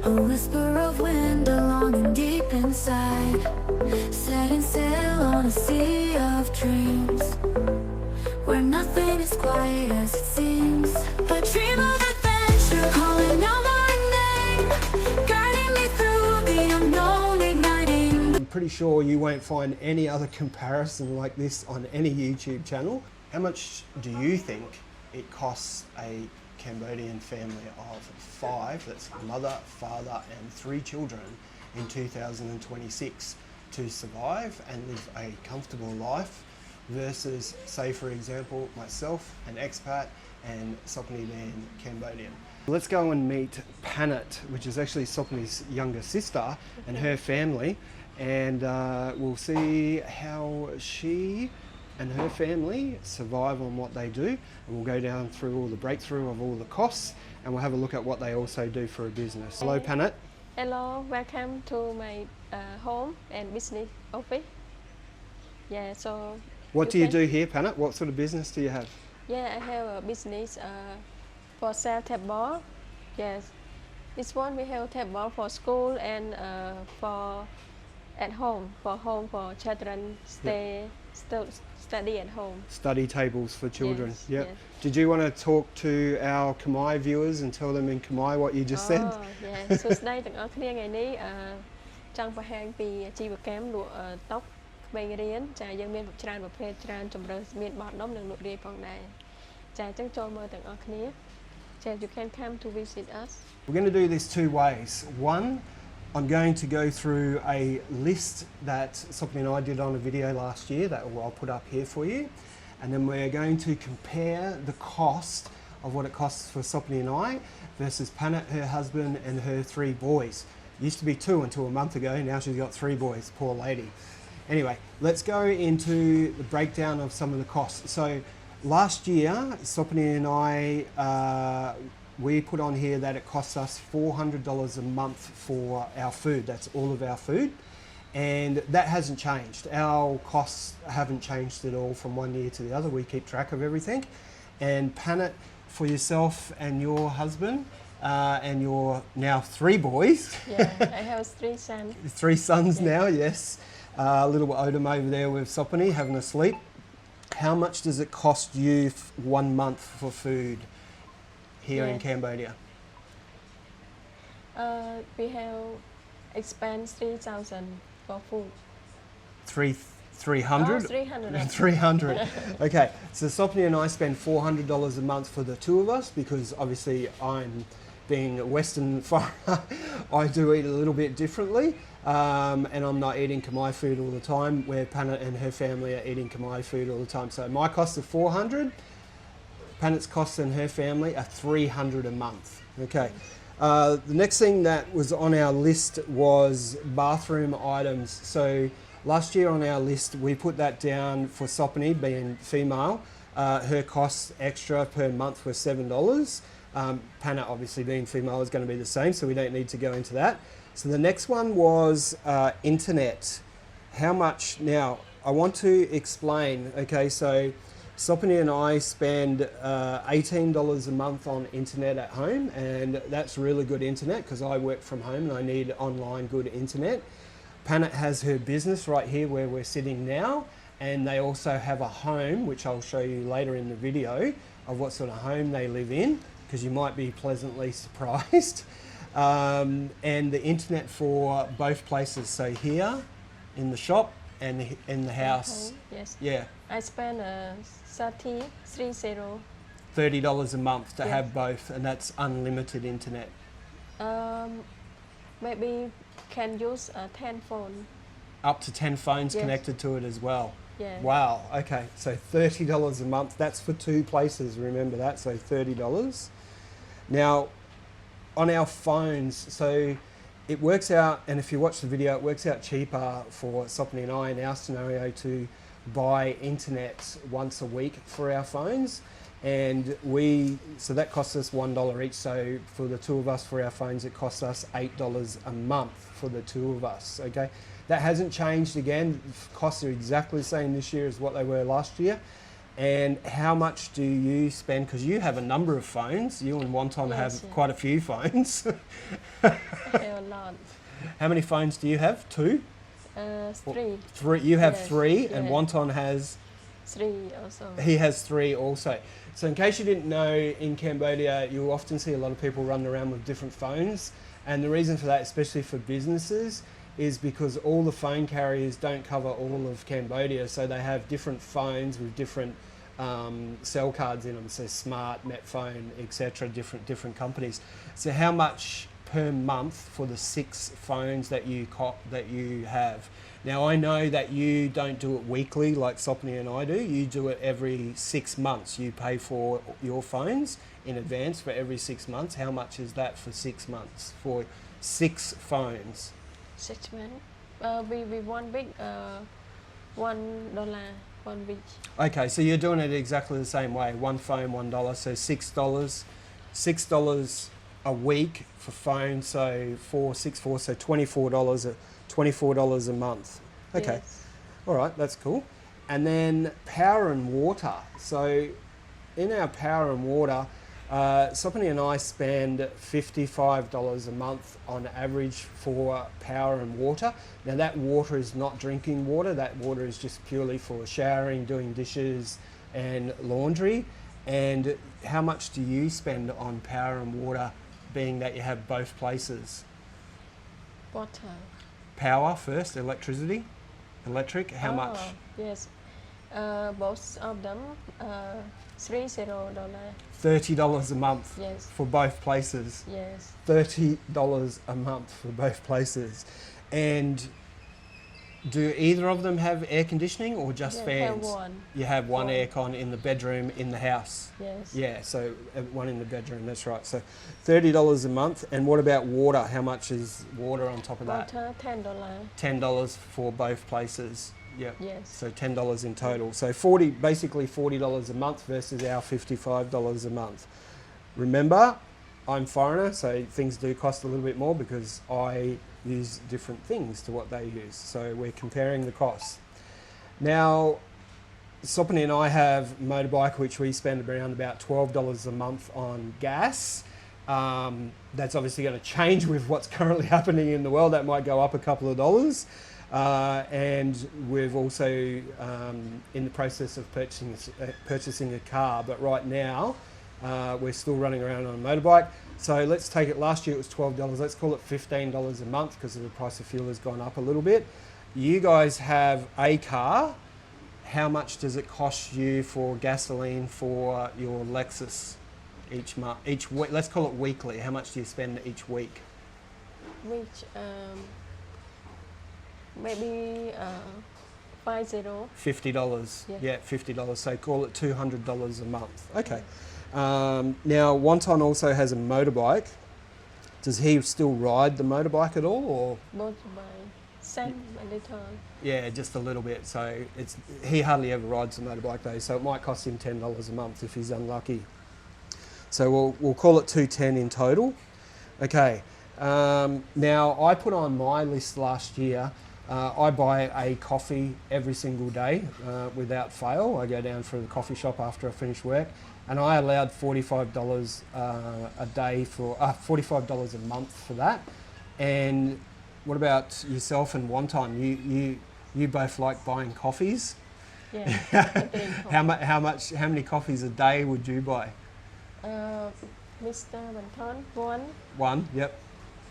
A whisper of wind, a longing deep inside, setting sail on a sea of dreams, where nothing is quiet as it seems. A dream of adventure calling out my name, guiding me through the unknown, igniting. I'm pretty sure you won't find any other comparison like this on any YouTube channel. How much do you think it costs a Cambodian family of 5, that's mother, father and 3 children in 2026 to survive and live a comfortable life versus, say for example, myself, an expat, and Sophanny being Cambodian? Let's go and meet Panet, which is actually Sophanny's younger sister, and her family, and we'll see how she and her family survive on what they do, and we'll go down through all the breakthrough of all the costs, and we'll have a look at what they also do for a business. Hello Panet. Hello, welcome to my home and business office. Yeah, so What do you do here, Panet? What sort of business do you have? Yeah, I have a business for sell table. Yes, this one we have table for school and for at home for children study at home. Study tables for children. Yes, Yep. yes. Did you want to talk to our Khmer viewers and tell them in Khmer what you just said? Yeah. សួស្តីទាំងអស់គ្នាថ្ងៃនេះចង់បង្ហាញពីអាជីវកម្មលក់តុកក្មេងរៀនចាយើងមានច្រើនប្រភេទច្រើនជម្រើសមានបោះដុំនិងលក់រាយផងដែរចាអញ្ចឹងចូលមើលទាំងអស់គ្នាចា you can come to visit us. We're going to do this 2 ways. One, I'm going to go through a list that Sophanny and I did on a video last year that I'll put up here for you, and then we're going to compare the cost of what it costs for Sophanny and I versus Panet, her husband, and her 3 boys. Used to be 2 until a month ago, now she's got 3 boys, poor lady. Anyway, let's go into the breakdown of some of the costs. So last year, Sophanny and I we put on here that it costs us $400 a month for our food. That's all of our food, and that hasn't changed. Our costs haven't changed at all from one year to the other. We keep track of everything. And Panet, for yourself and your husband and your now 3 boys. Yeah, I have 3 sons. 3 sons now, yes. Little Odom over there with Sophanny having a sleep. How much does it cost you 1 month for food here in Cambodia? We have expand 3,000 for food. 300? 300. 300. Okay, so Sophanny and I spend $400 a month for the 2 of us because obviously I'm being a Western foreigner, I do eat a little bit differently, and I'm not eating Khmer food all the time, where Panet and her family are eating Khmer food all the time. So my costs are $400. Panet's costs and her family are $300 a month. Okay. The next thing that was on our list was bathroom items. So last year on our list, we put that down for Sophanny, being female. Her costs extra per month were $7. Panet, obviously being female, is going to be the same, so we don't need to go into that. So the next one was internet. How much? Now, I want to explain. Okay, so Sophanny and I spend $18 a month on internet at home, and that's really good internet because I work from home and I need online good internet. Panet has her business right here where we're sitting now, and they also have a home, which I'll show you later in the video, of what sort of home they live in, because you might be pleasantly surprised. And the internet for both places, so here in the shop and in the house. Yes. Yeah. I spend $30 a month to have both, and that's unlimited internet. Maybe can use 10 phone. Up to 10 phones connected to it as well. Yeah. Wow, okay, so $30 a month, that's for 2 places, remember that, so $30. Now, on our phones, so it works out, and if you watch the video, it works out cheaper for Sophanny and I in our scenario to buy internet once a week for our phones, and so that costs us $1 each. So for the 2 of us, for our phones, it costs us $8 a month for the 2 of us. Okay, that hasn't changed again. Costs are exactly the same this year as what they were last year. And how much do you spend? Because you have a number of phones. You and Wonton have Yes, yeah. quite a few phones. I have a lot. How many phones do you have? 2? 3. 3. You have Yes, 3, and yeah. Wonton has. 3 also. He has 3 also. So in case you didn't know, in Cambodia, you'll often see a lot of people running around with different phones. And the reason for that, especially for businesses, is because all the phone carriers don't cover all of Cambodia. So they have different phones with different cell cards in them. So Smart, Netphone, etc. Different companies. So how much per month for the 6 phones that you have? Now I know that you don't do it weekly like Sophanny and I do. You do it every 6 months. You pay for your phones in advance for every 6 months. How much is that for 6 months for 6 phones? 6 months. We one big $1 1 week. Okay, so you're doing it exactly the same way. 1 phone, $1, so $6. $6 a week for phone, so 4, 6, 4, so $24 a month. Okay, Yes. all right, that's cool. And then power and water. So in our power and water, Sophanny and I spend $55 a month on average for power and water. Now that water is not drinking water, that water is just purely for showering, doing dishes and laundry. And how much do you spend on power and water, being that you have both places? Water. Power first, electricity, electric, how much? Yes. Both of them, $30. $30 a month Yes. for both places. Yes. $30 a month for both places. And do either of them have air conditioning or just Yeah, fans? have one. You have one One. aircon in the bedroom in the house. Yes. Yeah, so one in the bedroom, that's right. So $30 a month. And what about water? How much is water on top of that? Water, $10. $10 for both places. Yep. Yes. So $10 in total. So basically $40 a month versus our $55 a month. Remember, I'm foreigner, so things do cost a little bit more because I use different things to what they use. So we're comparing the costs. Now, Sophanny and I have a motorbike which we spend around about $12 a month on gas. That's obviously going to change with what's currently happening in the world. That might go up a couple of dollars. And we've also in the process of purchasing a car, but right now we're still running around on a motorbike. So let's take it, last year it was $12, let's call it $15 a month because the price of fuel has gone up a little bit. You guys have a car. How much does it cost you for gasoline for your Lexus each month, each week? Let's call it weekly. How much do you spend each week? Which maybe $50. $50. Yeah. Yeah, $50. So call it $200 a month. Okay. Now, Wonton also has a motorbike. Does he still ride the motorbike at all, or? Both by same a little. Yeah, just a little bit. So he hardly ever rides the motorbike though. So it might cost him $10 a month if he's unlucky. So we'll call it $210 in total. Okay. Now I put on my list last year. I buy a coffee every single day without fail. I go down for the coffee shop after I finish work, and I allowed $45 a day for $45 a month for that. And what about yourself and Wonton? You both like buying coffees. Yeah. How many coffees a day would you buy? Mr. Wonton, one. One. Yep.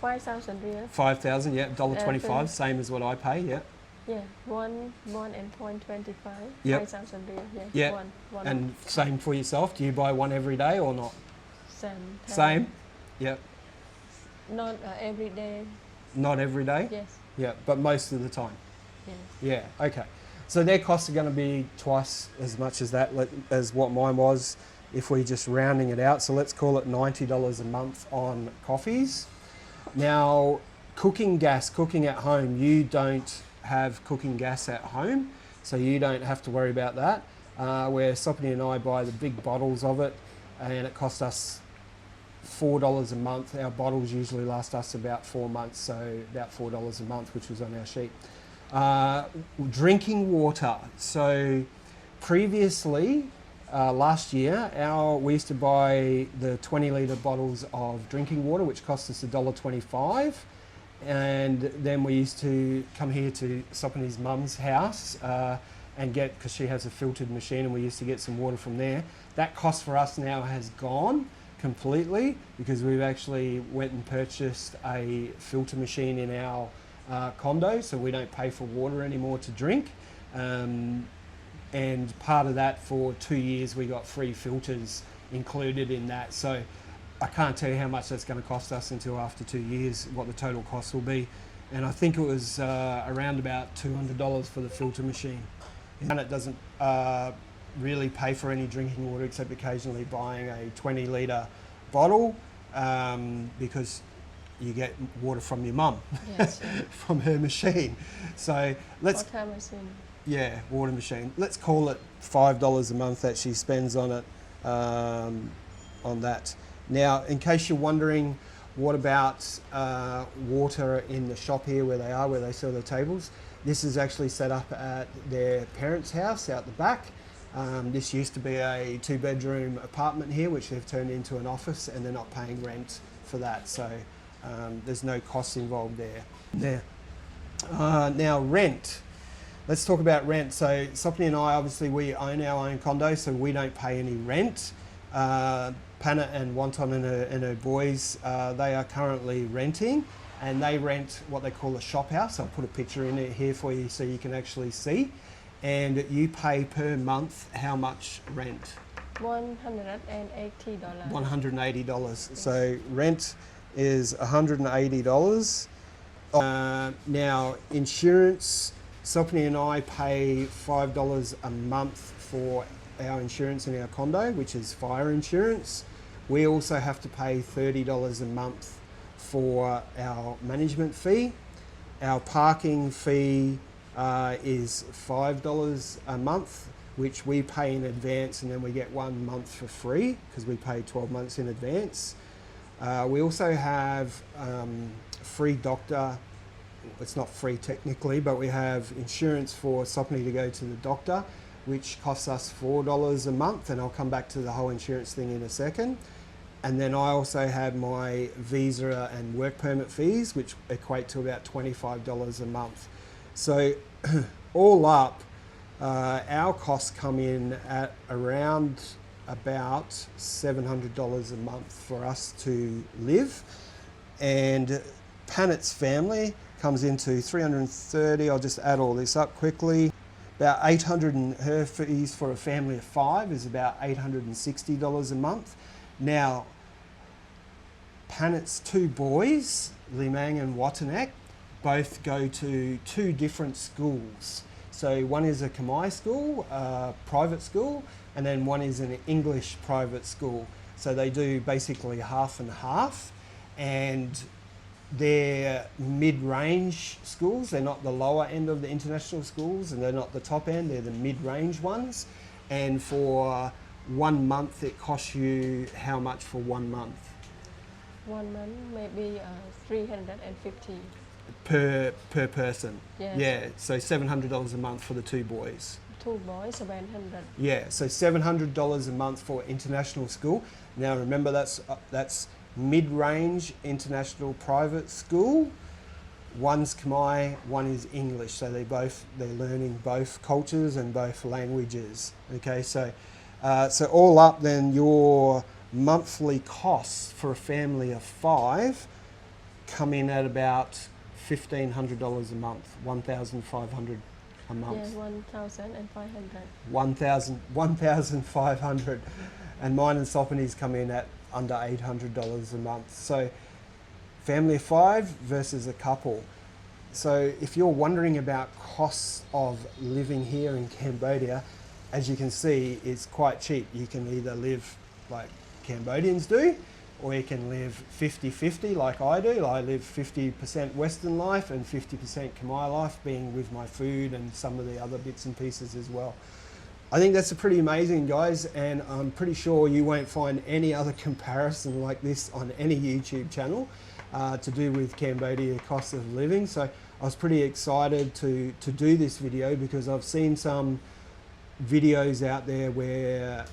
5,000 real. 5,000. Yep. $1.25. Three. Same as what I pay. Yep. Yeah, one and point 25. Yep. 5,000 real. Yeah. Yep. One. And same for yourself. Do you buy one every day or not? Same. Same. Yep. Not every day. Not every day. Yes. Yeah, but most of the time. Yes. Yeah. Okay. So their costs are going to be twice as much as that as what mine was, if we're just rounding it out. So let's call it $90 a month on coffees. Now, cooking at home, you don't have cooking gas at home, so you don't have to worry about that. Where Sophanny and I buy the big bottles of it, and it costs us $4 a month. Our bottles usually last us about 4 months, so about $4 a month, which was on our sheet. Drinking water. So Previously, last year, we used to buy the 20-litre bottles of drinking water, which cost us $1.25. And then we used to come here to Sophanny's mum's house and get, because she has a filtered machine, and we used to get some water from there. That cost for us now has gone completely, because we've actually went and purchased a filter machine in our condo, so we don't pay for water anymore to drink. And part of that, for 2 years, we got free filters included in that. So I can't tell you how much that's going to cost us until after 2 years, what the total cost will be. And I think it was around about $200 for the filter machine. And it doesn't really pay for any drinking water, except occasionally buying a 20-litre bottle, because you get water from your mum, Yes. from her machine. So let's... Water machine. Yeah, water machine. Let's call it $5 a month that she spends on it, on that. Now, in case you're wondering, what about water in the shop here where they sell their tables? This is actually set up at their parents' house out the back. This used to be a 2-bedroom apartment here, which they've turned into an office, and they're not paying rent for that. So there's no costs involved there. Now, rent. Let's talk about rent. So Sophanny and I, obviously, we own our own condo, so we don't pay any rent. Panet and Wonton and her boys, they are currently renting, and they rent what they call a shop house. I'll put a picture in it here for you so you can actually see. And you pay per month how much rent? $180. $180. So rent is $180. Now, insurance, Sophanny and I pay $5 a month for our insurance in our condo, which is fire insurance. We also have to pay $30 a month for our management fee. Our parking fee is $5 a month, which we pay in advance, and then we get 1 month for free because we pay 12 months in advance. We also have free doctor. It's not free technically, but we have insurance for Sophanny to go to the doctor, which costs us $4 a month, and I'll come back to the whole insurance thing in a second. And then I also have my visa and work permit fees, which equate to about $25 a month. So all up, our costs come in at around about $700 a month for us to live. And Panet's family comes into $330. I'll just add all this up quickly. About $800, and her fees for a family of 5 is about $860 a month. Now, Panet's 2 boys, Limang and Watanak, both go to 2 different schools. So one is a Khmer school, private school, and then one is an English private school. So they do basically half and half, and they're mid-range schools. They're not the lower end of the international schools, and they're not the top end. They're the mid-range ones. And for 1 month, it costs you how much for 1 month? 1 month, maybe 350. Per person. Yes. Yeah, so $700 a month for the 2 boys. 2 boys, 700. Yeah, so $700 a month for international school. Now remember, that's mid-range international private school. One's Khmer, one is English, so they're learning both cultures and both languages. Okay, so all up, then your monthly costs for a family of 5 come in at about $1,500 a month, $1,500 a month. Yes, 1,500. 1,500, and mine and Sophanny's come in at under $800 a month. So family of 5 versus a couple. So if you're wondering about costs of living here in Cambodia, as you can see, it's quite cheap. You can either live like Cambodians do, or you can live 50-50 like I do. I live 50% Western life and 50% Khmer life, being with my food and some of the other bits and pieces as well. I think that's pretty amazing, guys, and I'm pretty sure you won't find any other comparison like this on any YouTube channel to do with Cambodia cost of living. So I was pretty excited to do this video, because I've seen some videos out there where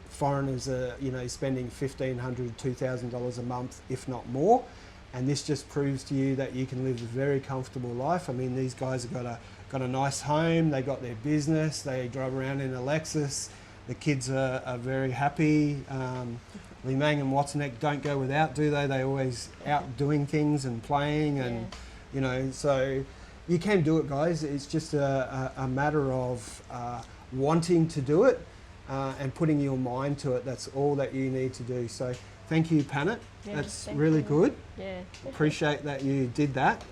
foreigners are, you know, spending $1,500, $2,000 a month, if not more. And this just proves to you that you can live a very comfortable life. I mean, these guys have got a nice home, they got their business, they drive around in a Lexus, the kids are very happy. Limang and Watsonek don't go without, do they? They're always out doing things and playing, and you know, so you can do it, guys. It's just a matter of wanting to do it and putting your mind to it. That's all that you need to do. So thank you, Panet. That's really good. Yeah. Appreciate that you did that.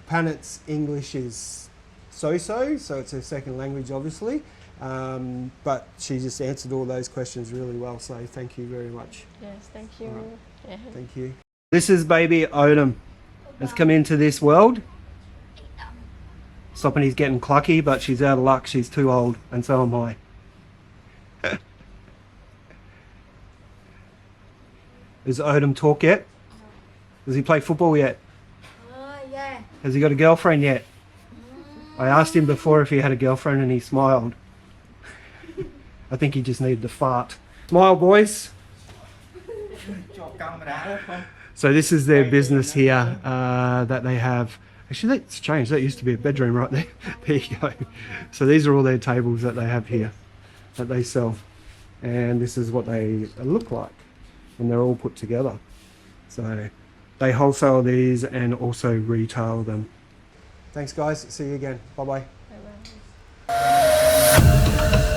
Panet's English is so-so, so it's her second language, obviously. But she just answered all those questions really well, so thank you very much. Yes, thank you. Right. Yeah. Thank you. This is baby Odom. Has come into this world. Sophanny's getting clucky, but she's out of luck. She's too old, and so am I. Does Odom talk yet? Does he play football yet? Yeah. Has he got a girlfriend yet? I asked him before if he had a girlfriend and he smiled. I think he just needed to fart. Smile, boys. So this is their business here that they have. Actually, that's changed. That used to be a bedroom right there. There you go. So these are all their tables that they have here that they sell. And this is what they look like when they're all put together. So they wholesale these and also retail them. Thanks, guys. See you again. Bye-bye. Bye-bye.